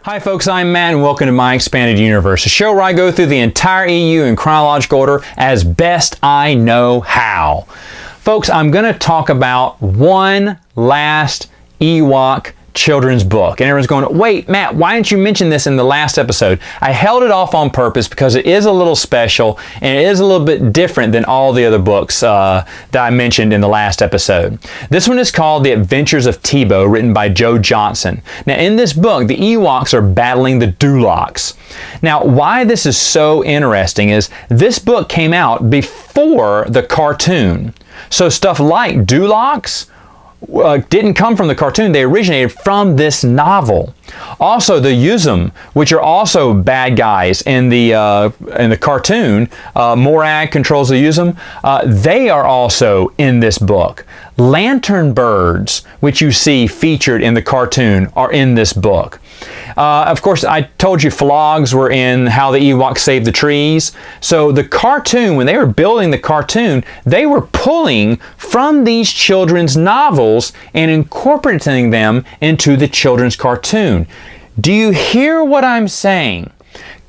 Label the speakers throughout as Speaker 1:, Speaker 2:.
Speaker 1: Hi folks, I'm Matt and welcome to My Expanded Universe, a show where I go through the entire EU in chronological order as best I know how. Folks, I'm going to talk about one last Ewok children's book. And everyone's going, wait, Matt, why didn't you mention this in the last episode? I held it off on purpose because it is a little special and it is a little bit different than all the other books that I mentioned in the last episode. This one is called The Adventures of Teebo, written by Joe Johnson. Now, in this book, the Ewoks are battling the Duloks. Now, why this is so interesting is this book came out before the cartoon. So stuff like Duloks didn't come from the cartoon. They originated from this novel. Also, the Yuzum, which are also bad guys in the cartoon, Morag controls the Yuzum. They are also in this book. Lantern birds, which you see featured in the cartoon, are in this book. Of course, I told you flogs were in How the Ewoks Saved the Trees. So the cartoon, when they were building the cartoon, they were pulling from these children's novels and incorporating them into the children's cartoon. Do you hear what I'm saying?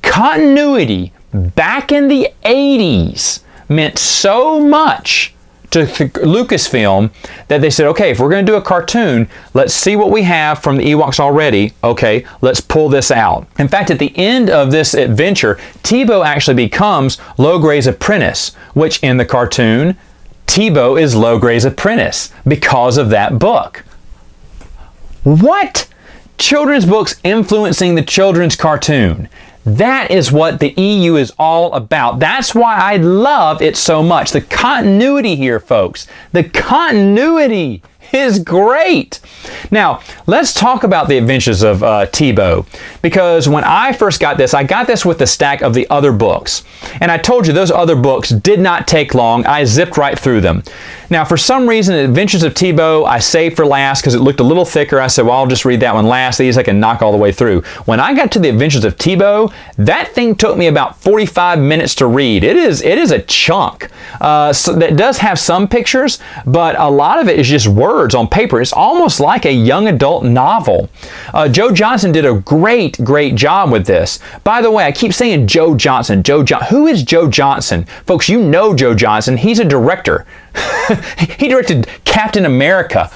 Speaker 1: Continuity back in the 80s meant so much to Lucasfilm that they said, okay, if we're going to do a cartoon, let's see what we have from the Ewoks already. Okay, let's pull this out. In fact, at the end of this adventure, Teebo actually becomes Logray's apprentice, which in the cartoon, Teebo is Logray's apprentice because of that book. What? Children's books influencing the children's cartoon. That is what the EU is all about. That's why I love it so much. The continuity here, folks. The continuity is great. Now, let's talk about the Adventures of Teebo, because when I first got this, I got this with the stack of the other books. And I told you those other books did not take long. I zipped right through them. Now, for some reason, the Adventures of Teebo, I saved for last because it looked a little thicker. I said, well, I'll just read that one last. These I can knock all the way through. When I got to the Adventures of Teebo, that thing took me about 45 minutes to read. It is a chunk. So that does have some pictures, but a lot of it is just words on paper. It's almost like a young adult novel. Joe Johnson did a great job with this. By the way, I keep saying Joe Johnson. Who is Joe Johnson? Folks, you know Joe Johnson. He's a director. He directed Captain America.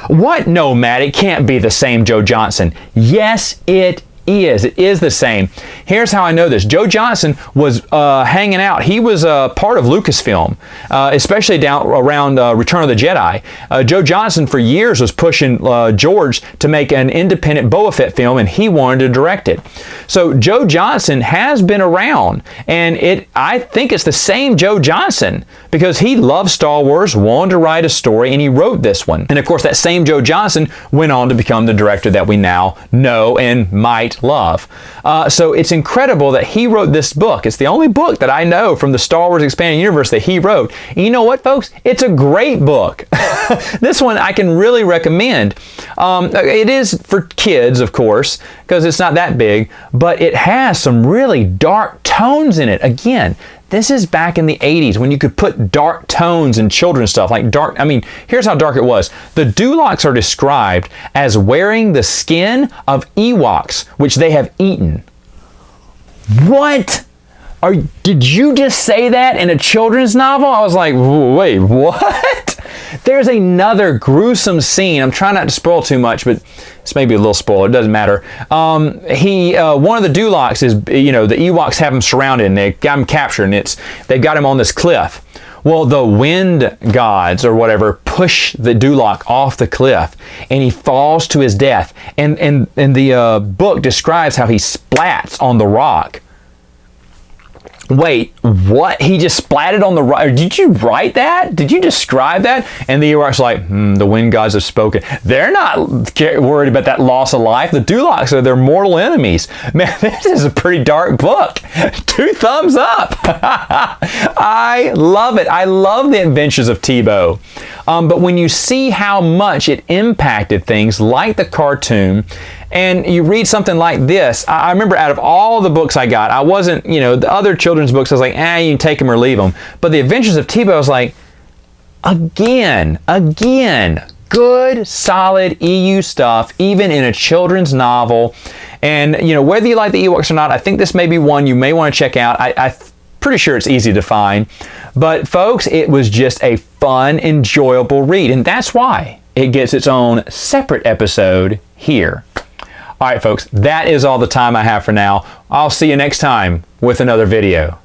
Speaker 1: What? No, Matt, it can't be the same Joe Johnson. Yes, it is. It is the same. Here's how I know this. Joe Johnson was hanging out. He was part of Lucasfilm, especially down around Return of the Jedi. Joe Johnson for years was pushing George to make an independent Boba Fett film, and he wanted to direct it. So Joe Johnson has been around, and I think it's the same Joe Johnson because he loved Star Wars, wanted to write a story, and he wrote this one. And of course, that same Joe Johnson went on to become the director that we now know and might love. So it's incredible that he wrote this book. It's the only book that I know from the Star Wars Expanded Universe that he wrote. And you know what, folks? It's a great book. This one I can really recommend. It is for kids, of course, because it's not that big, but it has some really dark tones in it. Again, this is back in the 80s when you could put dark tones in children's stuff. Here's how dark it was. The Duloks are described as wearing the skin of Ewoks, which they have eaten. What? Did you just say that in a children's novel? I was like, wait, what? There's another gruesome scene. I'm trying not to spoil too much, but it's maybe a little spoiler. It doesn't matter. One of the Duloks is, the Ewoks have him surrounded and they got him captured, and they've got him on this cliff. Well, the wind gods or whatever push the Dulok off the cliff, and he falls to his death. And the book describes how he splats on the rock. Wait, what? He just splatted on the rock? Did you write that? Did you describe that? And the Ewoks like, the wind gods have spoken. They're not worried about that loss of life. The Duloks are their mortal enemies. Man, this is a pretty dark book. 2 thumbs up. I love it. I love the Adventures of Teebo. But when you see how much it impacted things like the cartoon, and you read something like this, I remember out of all the books I got, I wasn't, the other children's books, I was like, you can take them or leave them. But the Adventures of Teebo, I was like, again, good, solid EU stuff, even in a children's novel. And, you know, whether you like the Ewoks or not, I think this may be one you may want to check out. I'm pretty sure it's easy to find. But folks, it was just a fun, enjoyable read. And that's why it gets its own separate episode here. All right, folks, that is all the time I have for now. I'll see you next time with another video.